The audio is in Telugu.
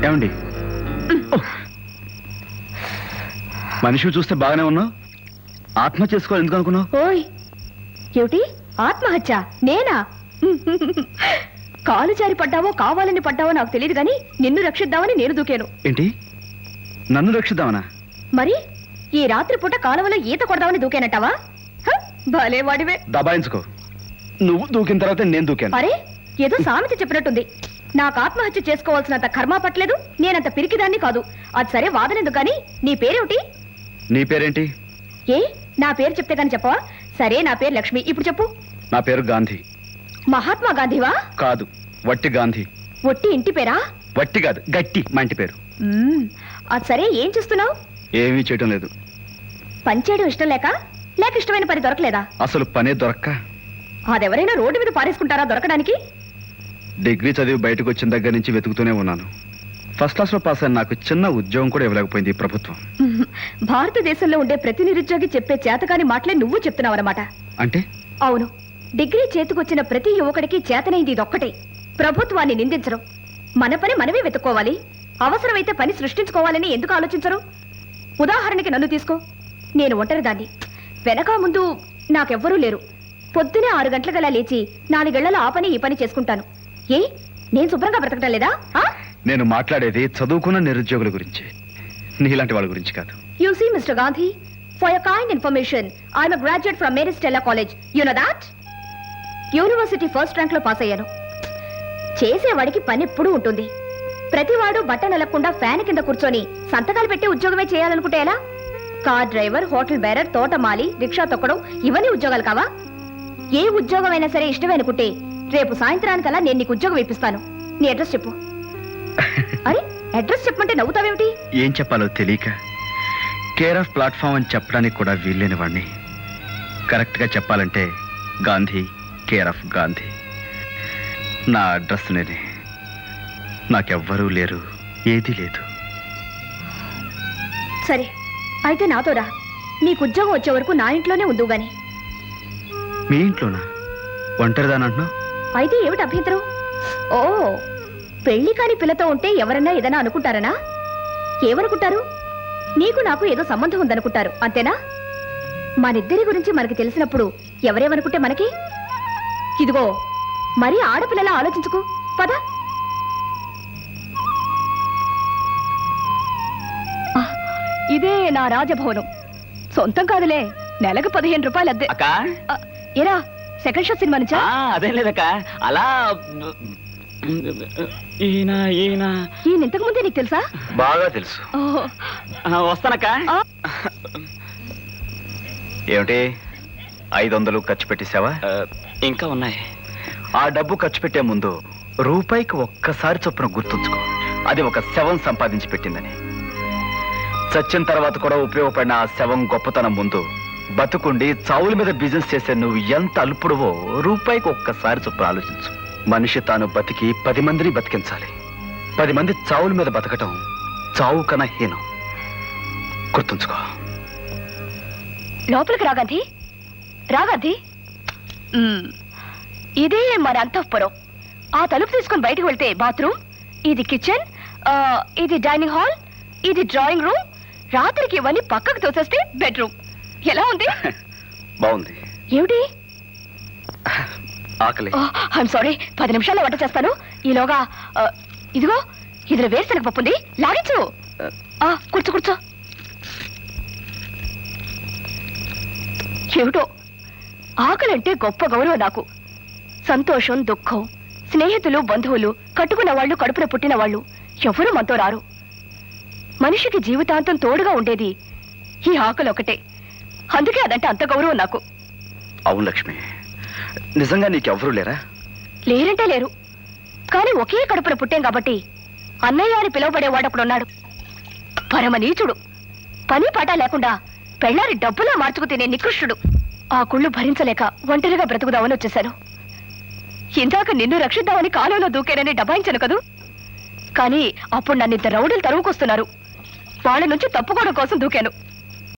ఏమండి మనిషి చూస్తే బాగానే ఉన్నావు, ఆత్మహత్య చేసుకోవాలి ఎందుకు అనుకున్నావు? ఓయ్ ఏమిటి ఆత్మహత్య? నేనా? కాలు జారి పడ్డావో కావాలని పడ్డావో నాకు తెలియదు కానీ నిన్ను రక్షిద్దామని నేను దూకాను. ఏంటి, నన్ను రక్షిద్దామనా? మరి ఈ రాత్రి పూట కాలువలో ఈత కొడదామని దూకానట్టావా? భలే వాడివే. దబాయించుకో, నువ్వు దూకిన తర్వాత నేను దూకాను. అరే ఏదో సామెత చెప్పినట్టుంది. నాకు ఆత్మహత్య చేసుకోవాల్సినంత కర్మ పట్టలేదు, నేనంత పిరికిదాన్ని కాదు. అది సరే వాదనెందుకు కానీ నీ పేరేమిటి? నీ పేరేంటి? ఏ నా పేరు చెప్తే కానీ చెప్పవా? సరే నా పేరు లక్ష్మి, ఇప్పుడు చెప్పు. నా పేరు గాంధీ. మహాత్మా గాంధీవా? కాదు, వట్టి గాంధీ. ఒట్టి ఇంటి పేరా? వట్టి కాదు, గట్టి మా ఇంటి పేరు. అది సరే ఏం చేస్తున్నావు? ఏమీ చేయటం లేదు. పని చేయడం ఇష్టం లేక లేక ఇష్టమైన పని దొరకలేదా? అసలు పనే దొరక్క. అదెవరైనా రోడ్డు మీద పారేసుకుంటారా దొరకడానికి? డిగ్రీ చదివి బయటకు వచ్చిన దగ్గర నుంచి వెతుకుతూనే ఉన్నాను. ఫస్ట్ క్లాస్ లో పాస్ అయిన నాకు చిన్న ఉద్యోగం కూడా ఇవ్వలేకపోయింది ఈ ప్రభుత్వం. భారతదేశంలో ఉండే ప్రతి నిరుద్యోగి చెప్పే చేతకాని మాటలే నువ్వు చెప్తున్నావన్నమాట. అంటే? అవును, డిగ్రీ చేతికొచ్చిన ప్రతి యువకుడికి చేతనైంది ఇదొక్కటే, ప్రభుత్వాన్ని నిందించడం. మన పని మనమే వెతుక్కోవాలి, అవసరమైతే పని సృష్టించుకోవాలని ఎందుకు ఆలోచించరు? ఉదాహరణకి నన్ను తీసుకో, నేను ఒంటరిదాన్ని, వెనక ముందు నాకెవ్వరూ లేరు. పొద్దునే 6 గంటలకల్లా లేచి 4 గంటల ఆ పని ఈ పని చేసుకుంటాను. ఏ నేను శుభ్రంగా బ్రతకటం లేదా? నేను మాట్లాడేది చదువుకున్న నిరుద్యోగుల గురించి, నీలాంటి వాళ్ళ గురించి కాదు. You see, Mr. Gandhi, for your kind information, I'm a graduate from Mary Stella College. You know that? University first rank లో పాస్ అయ్యాను. చేసేవాడికి పని ఎప్పుడూ ఉంటుంది. ప్రతివాడు బట్ట నెలకుండా ఫ్యాన్ కింద కూర్చొని సంతకాలు పెట్టి ఉద్యోగమే చేయాలనుకుంటే ఎలా? కార్ డ్రైవర్, హోటల్ బేరర్, తోటమాలి, రిక్షా తొక్కడం ఇవన్నీ ఉద్యోగాలు కావా? ఏ ఉద్యోగం అయినా సరే ఇష్టమే అనుకుంటే రేపు సాయంత్రానికల్లా నేను నీకు ఉద్యోగం ఇప్పిస్తాను. నీ అడ్రస్ చెప్పు. అరే అడ్రస్ చెప్పమంటే నవ్వుతావేమిటి? ఏం చెప్పాలో తెలియక కేర్ ఆఫ్ ప్లాట్ఫామ్ అని చెప్పడానికి కూడా వీల్లేని వాడిని. కరెక్ట్ గా చెప్పాలంటే గాంధీ, కేర్ ఆఫ్ గాంధీ. నా అడ్రస్ నేనే, నాకెవ్వరూ లేరు, ఏదీ లేదు. సరే అయితే నాతో రా, నీకు ఉద్యోగం వచ్చే వరకు నా ఇంట్లోనే ఉండు గాని. మీ ఇంట్లోనా? ఒంటరిదానంటున్నావు? అయితే ఏమిటి అభ్యంతరం? ఓ పెళ్లి కాని పిల్లతో ఉంటే ఎవరన్నా ఏదైనా అనుకుంటారనా? ఏమనుకుంటారు? నీకు నాకు ఏదో సంబంధం ఉందనుకుంటారు, అంతేనా? మనిద్దరి గురించి మనకి తెలిసినప్పుడు ఎవరేమనుకుంటే మనకి? ఇదిగో మరీ ఆడపిల్లలా ఆలోచించుకో, పద. ఇదే నా రాజభవనం. సొంతం కాదులే, నెలకు 15 రూపాయలు అద్దె. ఏరా సెకండ్ షో సినిమా నుంచా? అదేం లేదక్క, అలా ఈయన ఇంతకు ముందే నీకు తెలుసా? బాగా తెలుసు. వస్తానక్క. ఏమిటి 500 ఖర్చు పెట్టేశావా? ఇంకా ఉన్నాయి. ఆ డబ్బు ఖర్చు పెట్టే ముందు రూపాయికి ఒక్కసారి చొప్పున గుర్తుంచుకో, అది ఒక శవం సంపాదించి పెట్టిందని. చచ్చిన తర్వాత కూడా ఉపయోగపడిన ఆ శవం గొప్పతనం ముందు బతుకుండి చావుల మీద బిజినెస్ చేసే నువ్వు ఎంత అల్పుడువో రూపాయికి ఒక్కసారి చొప్పున ఆలోచించు. మనిషి తాను బతికి 10 మందిని బతికించాలి. 10 మంది చావుల మీద బతకటం చావు కన్నా హీనం. గుర్తుంచుకో. లోపలికి రాగాంధీ, రాగాంధీ. ఇదే మన అంతఃపురం. ఆ తలుపు తీసుకొని బయటకు వెళ్తే బాత్రూమ్, ఇది కిచెన్, ఇది డైనింగ్ హాల్, ఇది డ్రాయింగ్ రూమ్. రాత్రికి ఇవన్నీ పక్కకు తోసేస్తే బెడ్రూమ్. ఎలా ఉంది? బాగుంది. ఏమిటి? ఆకలి. ఐఎమ్ సారీ, 10 నిమిషాల్లో వంట చేస్తాను. ఈలోగా ఇదిగో ఇదిలో వేరుశనగ పప్పు ఉంది, లాగించు. కూర్చో కూర్చో. ఏమిటో ఆకలంటే గొప్ప గౌరవం నాకు. సంతోషం, దుఃఖం, స్నేహితులు, బంధువులు, కట్టుకున్న వాళ్ళు, కడుపున పుట్టిన వాళ్ళు ఎవరూ మనతో రారు. మనిషికి జీవితాంతం తోడుగా ఉండేది ఈ ఆకలి ఒకటే. అందుకే అదంటే అంత గౌరవం నాకు. అవును లక్ష్మి, నిజంగా నీకెవరూ లేరా? లేరంటే లేరు, కానీ ఒకే కడుపున పుట్టాం కాబట్టి అన్నయ్య అని పిలువబడేవాడు అక్కడున్నాడు. పరమ నీచుడు, పని పాట లేకుండా పెళ్ళారి డబ్బులా మార్చుకు తినే నికృష్టుడు. ఆ కుళ్ళు భరించలేక ఒంటరిగా బ్రతుకుదామని వచ్చేశాను. ఇందాక నిన్ను రక్షిద్దామని కాలంలో దూకేనని డబాయించాను కదూ. కానీ అప్పుడు నన్ను 2 రౌడీలు తరువుకొస్తున్నారు. వాళ్ళ నుంచి తప్పుకోవడం కోసం దూకాను.